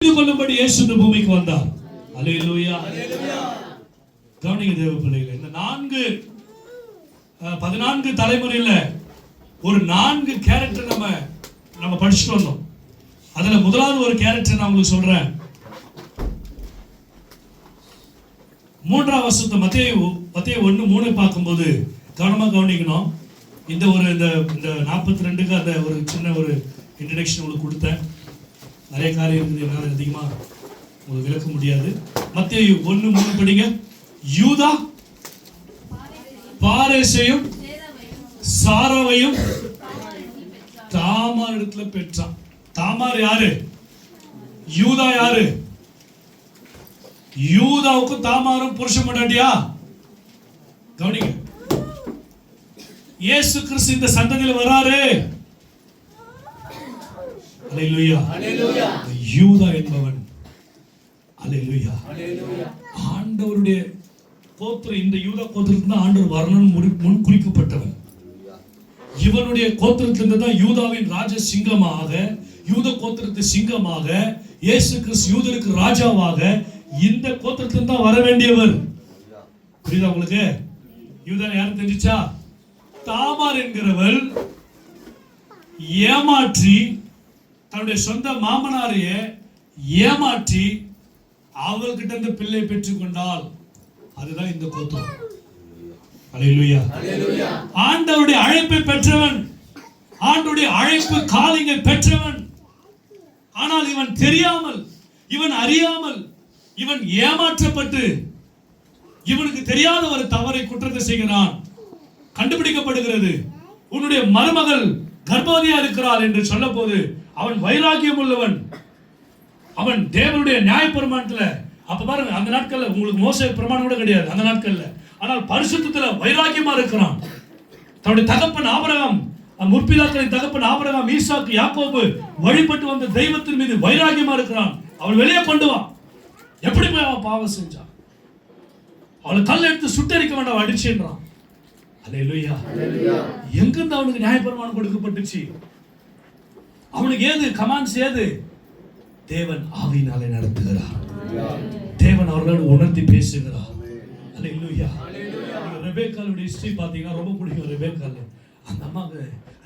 கொள்ளும்படி இயேசு இந்த பூமிக்கு வந்தார். அல்லேலூயா. கவனிங்க தேவ பிள்ளைகளே, இந்த 14 தலைமுறையில ஒரு 4 கேரக்டர் நம்ம படிச்சுட்டு வந்தோம். அதுல முதலாவது ஒரு கேரக்டர் நான் உங்களுக்கு சொல்றேன். 3ஆம் வசனத்தை மத்தேயு 1:3 பார்க்கும்போது கவனமா கவனிக்கணும். இந்த 42க்கு அந்த ஒரு சின்ன ஒரு இன்ட்ரடக்ஷன் உங்களுக்கு கொடுத்தேன். நிறைய காரியம் இருக்குது, என்னால் அதிகமா உங்களுக்கு விளக்க முடியாது. மத்தேயு 1:3 படிங்க. யூதா பாரேசையும் சாராவையும் தாமார் இடத்துல பெற்றான். தாமார் யாரு? யூதா யாரு? யூதாவுக்கு தாமாரும் புருஷன் பொண்டாட்டியா? கவனிங்க, இயேசு கிறிஸ்து இந்த சந்ததியில் வராரு. அல்லேலூயா. யூதா என்பவன் அல்லேலூயா ஆண்டவருடைய கோத்திரம். இந்த யூதா கோத்திரத்துல தான் ஆண்டவர் வரணும் முன் குறிக்கப்பட்டவன். இவனுடைய கோத்திரத்திலிருந்து தான் யூதாவின் ராஜ சிங்கமாக, யூத கோத்திரத்து சிங்கமாக, இயேசு கிறிஸ்து யூதருக்கு ராஜாவாக இந்த கோத்திரத்திலிருந்து தான் வர வேண்டியவர். புரியுதா உங்களுக்கு? யூதா யாரும் தெரிஞ்சுச்சா? தாமார் என்கிறவள் ஏமாற்றி தன்னுடைய சொந்த மாமனாரையே ஏமாற்றி அவர்கிட்ட இருந்து பிள்ளை பெற்றுக் கொண்டால் அதுதான் இந்த கோத்திரம். அல்லேலூயா. ஆண்டவருடைய அழைப்பை பெற்றவன், ஆண்டவருடைய அழைப்பு காலிங்கை பெற்றவன். ஆனால் இவன் தெரியாமல், இவன் அறியாமல், இவன் ஏமாற்றப்பட்டு இவனுக்கு தெரியாத ஒரு தவறை குற்றத்தை செய்கிறான். கண்டுபிடிக்கப்படுகிறது. உன்னுடைய மருமகள் கர்ப்பவதியா இருக்கிறாள் என்று சொல்ல போது அவன் வைராக்கியம் உள்ளவன். அவன் தேவனுடைய நியாயப்பிரமாணத்துல, அப்ப பாருங்க, அந்த நாட்கள்ல உங்களுக்கு மோசே பிரமாணம் கூட கிடையாது அந்த நாட்கள்ல. ஆனால் பரிசுத்தத்துல வைராக்கியமா இருக்கிறான். தன்னுடைய தகப்பன் ஆபிரகாம், முற்பிதாக்களின் தகப்பன் ஆபிரகாம், ஈசாக்கு, யாக்கோபு வழிபட்டு வந்த தெய்வத்தின் மீது வைராக்கியமா இருக்கிறான். அவள் வெளியே கொண்டு வா. எப்படி போய் அவன் பாவம் செஞ்சான்? அவளை கல் எடுத்து சுட்டரிக்க வேண்டாம், அடிச்சுன்றான். அல்லேலூயா. எங்கிருந்து அவனுக்கு நியாயப்பிரமாணம் கொடுக்கப்பட்டுச்சு? அவனுக்கு ஏது கமாண்ட்ஸ்? ஏது? தேவன் ஆவியினாலே நடத்துகிறார். தேவன் அவர்களோடு உணர்த்தி பேசுகிறார். அல்லேலூயா. ரெபேக்காளுடைய ஹிஸ்டரி பாத்தீங்கன்னா ரொம்ப பிடிக்கும். ரெபேக்காள் அந்த அம்மாவுக்கு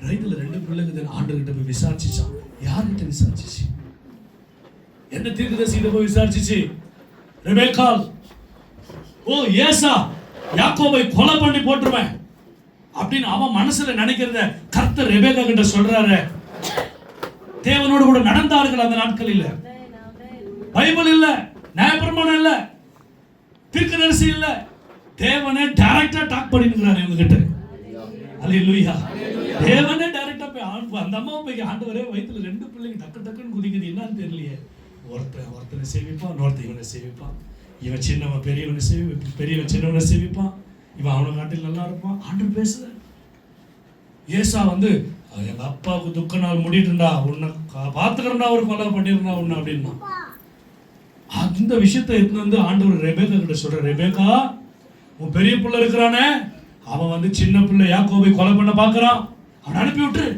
ரைத்துல 2 பிள்ளைங்க ஆண்டவர்கிட்ட போய் விசாரிச்சுச்சான். யார்கிட்ட விசாரிச்சிச்சு? என்ன தீர்க்கதரிசிகிட்ட போய் விசாரிச்சிச்சு? ரெபேக்காள், ஓ ஏசா யாக்கோபை கொலை பண்ணி போட்டுருவேன் அப்படின்னு அவன் மனசுல நினைக்கிறத கர்த்தர் ரெபேக்கா கிட்ட சொல்றாரு. தேவனோடு கூட நடந்தார்கள் அந்த நாட்களில். பைபிள் இல்ல, நியாயப்பிரமாணம் இல்ல, தீர்க்கதரிசி இல்ல, தேவனே டைரக்டா டாக் பண்ணிருக்கிறாரு இவங்க கிட்ட. அல்லேலூயா. தேவனே டைரக்டா போய் அந்த அம்மாவை போய் ஆண்டவரே வயித்துல 2 பிள்ளைங்க டக்குன்னு குதிக்குது, என்னன்னு தெரியலையே. ஒருத்தனை சேவிப்பான், இன்னொருத்தன் இவனை சேவிப்பான். இவன் சின்னவன் பெரியவன் சின்னவனை சேவிப்பான். இவன் அவனை காட்டில் நல்லா இருப்பான். ஆண்டவர் பேசுற. ஏசா எங்க அப்பாவுக்கு துக்க நாள் முடிட்டுண்டா, உன்னை பார்த்துக்கிறா, ஒரு கொலை பண்ணிருந்தா உன்னை அப்படின்னா. அந்த விஷயத்தை எடுத்து ஆண்டவர் ரெபேக்கா கிட்ட சொல்ற, ரெபேக்கா உன் பெரிய பிள்ளை இருக்கிறானே, அவன் சின்ன பிள்ளை யாக்கோபை கொலை பண்ண பார்க்கிறான், அவன் அனுப்பி விட்டுரு.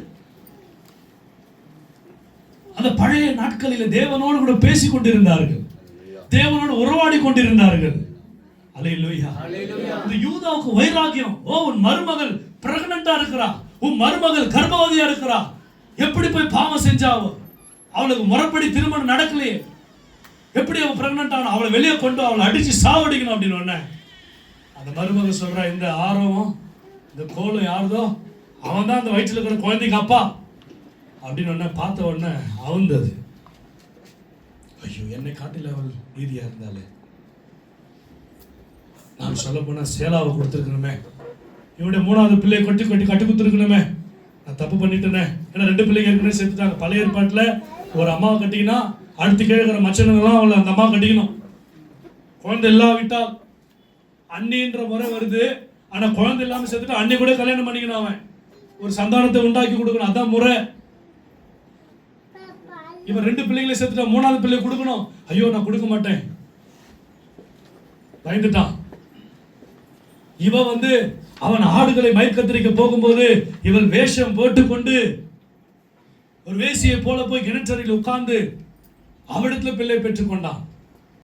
அந்த பழைய நாட்களில் தேவனோடு கூட பேசிக் கொண்டிருந்தார்கள், தேவனோடு உறவாடி கொண்டிருந்தார்கள். அல்லேலூயா. இந்த யூதாவுக்கு வைராக்கியம். ஓ, உன் மருமகள் பிரெக்னன்ட்டா இருக்கிறா, உன் மருமகள் கர்ப்பவதியா இருக்கிறா, எப்படி போய் பாவம் செஞ்சாவோ? அவளுக்கு முறைப்படி திருமணம் நடக்கலையே, எப்படி அவன் பிரெக்னன்ட் ஆனா? அவளை வெளியே கொண்டு அவளை அடிச்சு சாவடிக்கணும் அப்படின்னு ஒண்ணு. அந்த மருமகள் சொல்றா, இந்த ஆர்வம் இந்த கோலம் யாருதோ அவன் தான் அந்த வயிற்றுல இருக்கிற குழந்தைக்கு அப்பா அப்படின்னு ஒன்ன பார்த்த உடனே அவுந்தது. ஐயோ, என்னை காட்டில் அவள் நீதியா இருந்தாலே, நான் சொல்ல போனா சேலாவை கொடுத்துருக்கணுமே, இவனுடைய 3வது பிள்ளையை கட்டி கட்டி கொடுத்துருக்கணுமே, நான் தப்பு பண்ணிட்டேனே. ஏன்னா 2 பிள்ளைங்க ஏற்கனவே சேர்த்துட்டாங்க. பழைய ஏற்பாட்டுல ஒரு அம்மாவை கட்டிக்கினா அடுத்து கேட்கிற மச்சனங்களாம் அவளை அந்த அம்மா கட்டிக்கணும். குழந்தை இல்லாவிட்டால் அண்ணின்ற முறை வருது. ஆனா குழந்தை இல்லாம சேர்த்துட்டு அண்ணி கூட கல்யாணம் பண்ணிக்கணும். அவன் ஒரு சந்தானத்தை உண்டாக்கி கொடுக்கணும், அதான் முறை. இவன் 2 பிள்ளைகளை சேர்த்துட்டா 3வது பிள்ளை கொடுக்கணும். ஐயோ, நான் கொடுக்க மாட்டேன், பயந்துட்டான். இவன் அவன் ஆடுகளை மயக்கத்திரிக்க போகும்போது இவன் வேஷம் போட்டுக்கொண்டு ஒரு வேசியை போல போய் கிணற்றறையில் உட்கார்ந்து அவரிடத்துல பிள்ளை பெற்றுக்கொண்டான்.